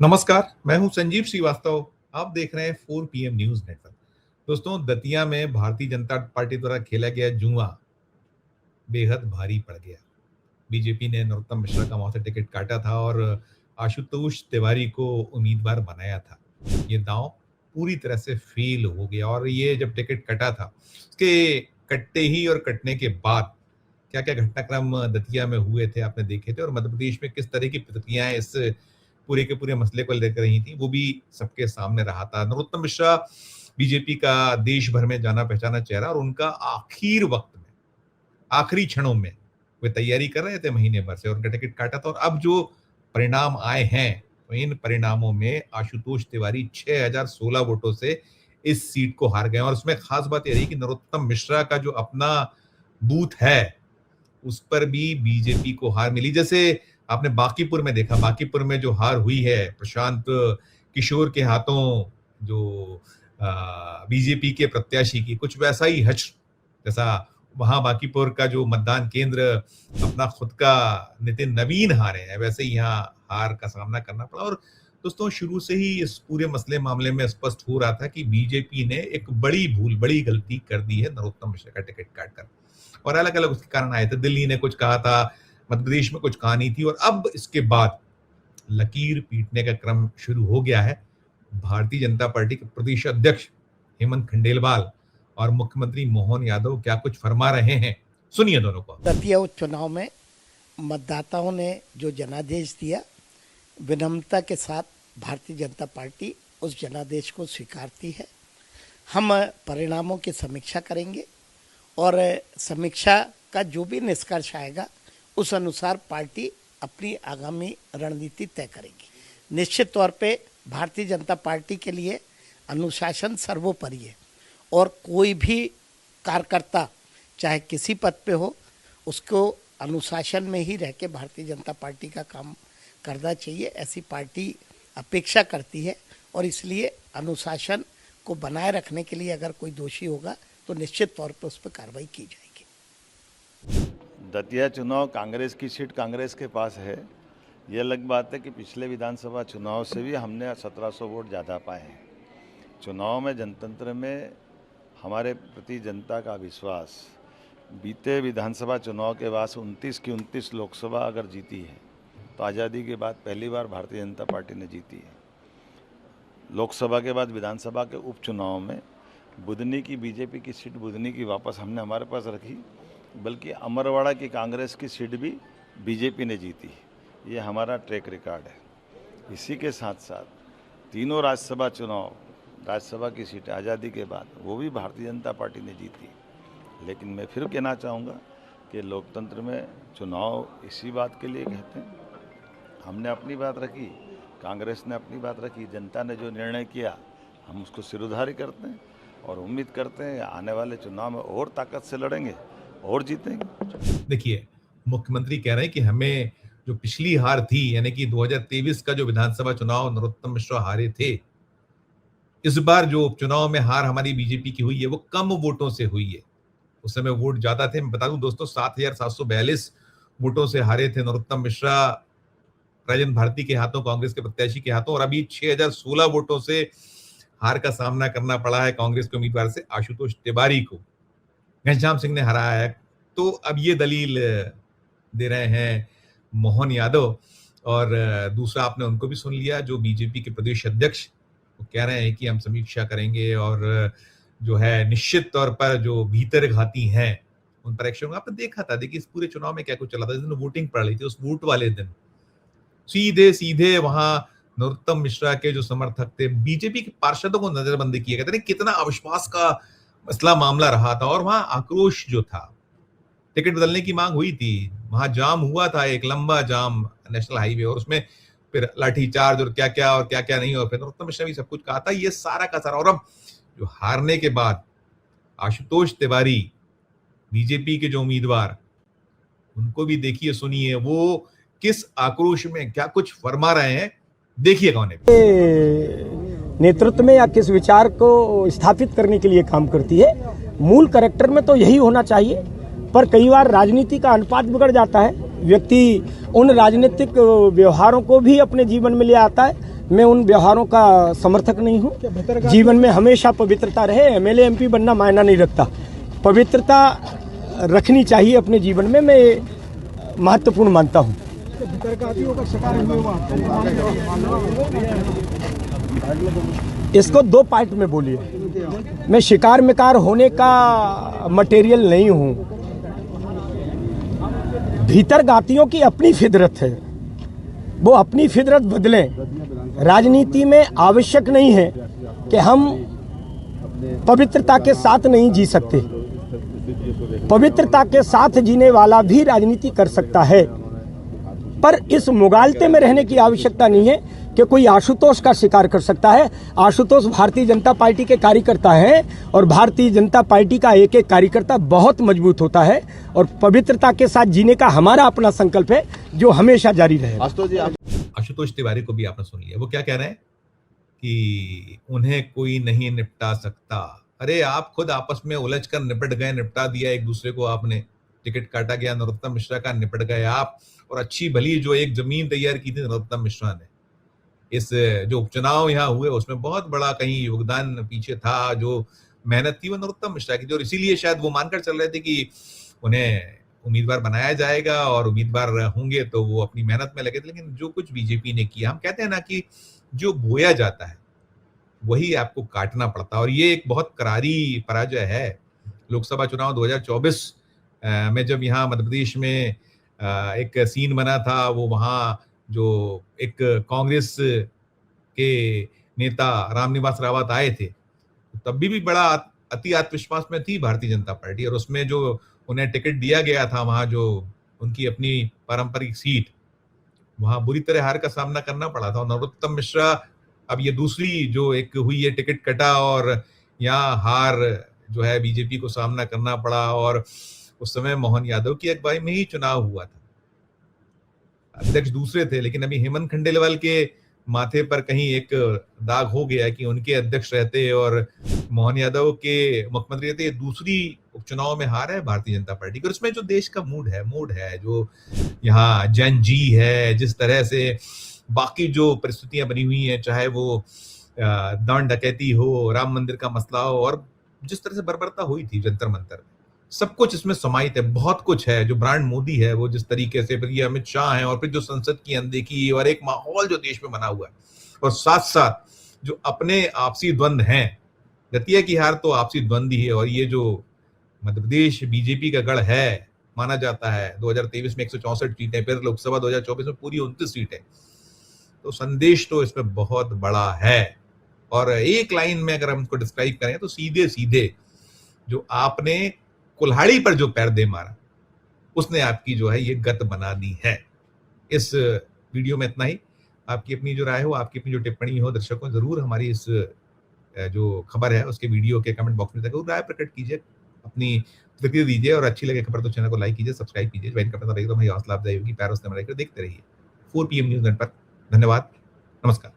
नमस्कार, मैं हूं संजीव श्रीवास्तव। आप देख रहे हैं 4 पीएम न्यूज नेटवर्क। दोस्तों, दतिया में भारतीय जनता पार्टी द्वारा खेला गया जुआ बेहद भारी पड़ गया। बीजेपी ने नरोत्तम मिश्रा का वहां से टिकट काटा था और आशुतोष तिवारी को उम्मीदवार बनाया था। ये दांव पूरी तरह से फेल हो गया और ये जब टिकट कटा था, उसके कटते ही और कटने के बाद क्या-क्या घटनाक्रम दतिया में हुए थे आपने देखे थे और मध्य प्रदेश में किस तरह की प्रतिक्रियाएं इस पूरे के पूरे मसले को लेकर रही थी, वो भी सबके सामने रहा था। नरोत्तम मिश्रा बीजेपी का देश भर में जाना पहचाना चेहरा और उनका आखिर वक्त में, आखिरी क्षणों में वे तैयारी कर रहे थे महीने भर से और उनका टिकट काटा था और अब जो परिणाम आए हैं, तो इन परिणामों में आशुतोष तिवारी 6016 वोटों से इस सीट को हार गए और उसमें खास बात यह रही कि नरोत्तम मिश्रा का जो अपना बूथ है, उस पर भी बीजेपी को हार मिली। जैसे आपने बांकीपुर में देखा, बांकीपुर में जो हार हुई है प्रशांत किशोर के हाथों, जो बीजेपी के प्रत्याशी की, कुछ वैसा ही हश्र जैसा वहां बांकीपुर का जो मतदान केंद्र अपना खुद का नितिन नवीन हारे हैं, वैसे ही यहाँ हार का सामना करना पड़ा। और दोस्तों, शुरू से ही इस पूरे मसले मामले में स्पष्ट हो रहा था कि बीजेपी ने एक बड़ी भूल, बड़ी गलती कर दी है नरोत्तम मिश्रा का टिकट काटकर। और अलग अलग उसके कारण आए थे। दिल्ली ने कुछ कहा था, मध्य प्रदेश में कुछ कहानी थी और अब इसके बाद लकीर पीटने का क्रम शुरू हो गया है। भारतीय जनता पार्टी के प्रदेश अध्यक्ष हेमंत खंडेलवाल और मुख्यमंत्री मोहन यादव क्या कुछ फरमा रहे हैं, सुनिए दोनों को। दतिया उपचुनाव में मतदाताओं ने जो जनादेश दिया, विनम्रता के साथ भारतीय जनता पार्टी उस जनादेश को स्वीकारती है। हम परिणामों की समीक्षा करेंगे और समीक्षा का जो भी निष्कर्ष आएगा उस अनुसार पार्टी अपनी आगामी रणनीति तय करेगी। निश्चित तौर पे भारतीय जनता पार्टी के लिए अनुशासन सर्वोपरि है और कोई भी कार्यकर्ता चाहे किसी पद पे हो, उसको अनुशासन में ही रह के भारतीय जनता पार्टी का काम करना चाहिए, ऐसी पार्टी अपेक्षा करती है। और इसलिए अनुशासन को बनाए रखने के लिए अगर कोई दोषी होगा तो निश्चित तौर पर उस पर कार्रवाई की जाएगी। दतिया चुनाव कांग्रेस की सीट कांग्रेस के पास है। ये अलग बात है कि पिछले विधानसभा चुनाव से भी हमने 1700 वोट ज़्यादा पाए हैं। चुनाव में जनतंत्र में हमारे प्रति जनता का विश्वास, बीते विधानसभा चुनाव के बाद 29 की 29 लोकसभा अगर जीती है तो आज़ादी के बाद पहली बार भारतीय जनता पार्टी ने जीती है। लोकसभा के बाद विधानसभा के उपचुनाव में बुधनी की बीजेपी की सीट बुधनी की वापस हमने हमारे पास रखी, बल्कि अमरवाड़ा की कांग्रेस की सीट भी बीजेपी ने जीती। ये हमारा ट्रैक रिकॉर्ड है। इसी के साथ साथ तीनों राज्यसभा चुनाव, राज्यसभा की सीटें आज़ादी के बाद वो भी भारतीय जनता पार्टी ने जीती। लेकिन मैं फिर कहना चाहूँगा कि लोकतंत्र में चुनाव इसी बात के लिए कहते हैं। हमने अपनी बात रखी, कांग्रेस ने अपनी बात रखी, जनता ने जो निर्णय किया हम उसको सिरोधारी करते हैं और उम्मीद करते हैं आने वाले चुनाव में और ताकत से लड़ेंगे और जीतेंगे। देखिए, मुख्यमंत्री कह रहे हैं कि हमें जो पिछली हार थी, यानी कि 2023 का जो विधानसभा चुनाव नरोत्तम मिश्रा हारे थे, इस बार जो उपचुनाव में हार हमारी बीजेपी की हुई है वो कम वोटों से हुई है। उस समय वोट ज्यादा थे। मैं बता दूं दोस्तों, 7742 वोटों से हारे थे नरोत्तम मिश्रा राजेंद्र भारती के हाथों, कांग्रेस के प्रत्याशी के हाथों, और अभी 6016 वोटों से हार का सामना करना पड़ा है कांग्रेस के उम्मीदवार से आशुतोष तिवारी को। घनश्याम सिंह ने हराया है। तो अब ये दलील दे रहे हैं मोहन यादव और दूसरा आपने उनको भी सुन लिया, जो बीजेपी के प्रदेश अध्यक्ष, वो कह रहे हैं कि हम समीक्षा करेंगे और जो है निश्चित तौर पर जो भीतर घाती हैं उन पर एक्शन होगा। आपने देखा था, देखिए इस पूरे चुनाव में क्या कुछ चला था। जिस दिन वोटिंग पड़ रही थी, उस वोट वाले दिन सीधे सीधे वहां नरोत्तम मिश्रा के जो समर्थक थे, बीजेपी के पार्षदों को नजरबंदी किया गया था। कितना अविश्वास का मसला मामला रहा था और वहां आक्रोश जो था, टिकट बदलने की मांग हुई थी, वहां जाम हुआ था, एक लंबा जाम नेशनल हाईवे, और उसमें फिर लाठीचार्ज और क्या क्या नहीं, और फिर नरोत्तम मिश्रा भी सब कुछ कहा था। ये सारा का सारा, और अब जो हारने के बाद आशुतोष तिवारी बीजेपी के जो उम्मीदवार, उनको भी देखिए, सुनिए वो किस आक्रोश में क्या कुछ फरमा रहे हैं, देखिए कौन है। नेतृत्व में या किस विचार को स्थापित करने के लिए काम करती है। मूल कैरेक्टर में तो यही होना चाहिए, पर कई बार राजनीति का अनुपात बिगड़ जाता है। व्यक्ति उन राजनीतिक व्यवहारों को भी अपने जीवन में ले आता है मैं उन व्यवहारों का समर्थक नहीं हूँ। जीवन में हमेशा पवित्रता रहे। एमएलए एमपी बनना मायना नहीं रखता, पवित्रता रखनी चाहिए अपने जीवन में, मैं ये महत्वपूर्ण मानता हूँ। इसको दो पार्ट में बोलिए। मैं शिकार मिकार होने का मटेरियल नहीं हूँ। भीतर गातियों की अपनी फितरत है, वो अपनी फितरत बदलें। राजनीति में आवश्यक नहीं है कि हम पवित्रता के साथ नहीं जी सकते। पवित्रता के साथ जीने वाला भी राजनीति कर सकता है, पर इस मुगालते में रहने की आवश्यकता नहीं है कि कोई आशुतोष का शिकार कर सकता है। आशुतोष भारतीय जनता पार्टी के कार्यकर्ता हैं और भारतीय जनता पार्टी का एक एक कार्यकर्ता बहुत मजबूत होता है और पवित्रता के साथ जीने का हमारा अपना संकल्प है जो हमेशा जारी रहेगा। आशुतोष तिवारी को भी आपने सुन लिया, वो क्या कह रहे हैं कि उन्हें कोई नहीं निपटा सकता। अरे आप खुद आपस में उलझ कर निपट गए, निपटा दिया एक दूसरे को, आपने टिकट काटा गया नरोत्तम मिश्रा का, निपट गए आप। और अच्छी भली जो एक जमीन तैयार की थी नरोत्तम मिश्रा ने, इस जो उपचुनाव यहाँ हुए उसमें बहुत बड़ा कहीं योगदान पीछे था, जो मेहनत थी वो नरोत्तम मिश्रा की थी। और इसीलिए शायद वो मानकर चल रहे थे कि उन्हें उम्मीदवार बनाया जाएगा और उम्मीदवार होंगे तो वो अपनी मेहनत में लगे थे। लेकिन जो कुछ बीजेपी ने किया, हम कहते हैं ना कि जो बोया जाता है वही आपको काटना पड़ता है, और ये एक बहुत करारी पराजय है। लोकसभा चुनाव 2024 में जब यहाँ मध्य प्रदेश में एक सीन बना था, वो वहाँ जो एक कांग्रेस के नेता रामनिवास रावत आए थे, तब भी बड़ा अति आत्मविश्वास में थी भारतीय जनता पार्टी, और उसमें जो उन्हें टिकट दिया गया था वहाँ जो उनकी अपनी पारंपरिक सीट, वहाँ बुरी तरह हार का सामना करना पड़ा था। और नरोत्तम मिश्रा, अब ये दूसरी जो एक हुई है, टिकट कटा और यहाँ हार जो है बीजेपी को सामना करना पड़ा। और उस समय मोहन यादव की अगुवाई में ही चुनाव हुआ था, अध्यक्ष दूसरे थे, लेकिन अभी हेमंत खंडेलवाल के माथे पर कहीं एक दाग हो गया कि उनके अध्यक्ष रहते और मोहन यादव के मुख्यमंत्री रहते। दूसरी उपचुनाव में हार है भारतीय जनता पार्टी की। और उसमें जो देश का मूड है, जो यहाँ जन जी है, जिस तरह से बाकी जो परिस्थितियां बनी हुई हैं, चाहे वो दान डकैती हो, राम मंदिर का मसला हो, और जिस तरह से बर्बरता हुई थी जंतर मंतर, सब कुछ इसमें समाहित है। बहुत कुछ है। जो ब्रांड मोदी है वो जिस तरीके से, फिर ये अमित शाह है, और फिर जो संसद की अनदेखी और एक माहौल जो देश में बना हुआ है, और साथ साथ जो अपने आपसी द्वंद्व हैं। दतिया की हार तो आपसी द्वंद्व ही है, और ये जो मध्य प्रदेश बीजेपी का गढ़ है माना जाता है, 2023 में 164 सीटें, फिर लोकसभा 2024 में पूरी 29 सीटें, तो संदेश तो इसमें बहुत बड़ा है। और एक लाइन में अगर हम इसको डिस्क्राइब करें तो सीधे सीधे जो आपने कुल्हाड़ी पर जो पैर दे मारा, उसने आपकी जो है ये गत बना दी है। इस वीडियो में इतना ही। आपकी अपनी जो राय हो, आपकी अपनी जो टिप्पणी हो, दर्शकों जरूर हमारी इस जो खबर है उसके वीडियो के कमेंट बॉक्स में जरूर राय प्रकट कीजिए, अपनी प्रतिक्रिया दीजिए, और अच्छी लगे खबर तो चैनल को लाइक कीजिए, सब्सक्राइब कीजिए, ज्वाइन करना रहेगा तो हमारी हौसला अफजाई होगी। पैर उसने देखते रहिए 4 PM न्यूज़ नेटवर्क। धन्यवाद, नमस्कार।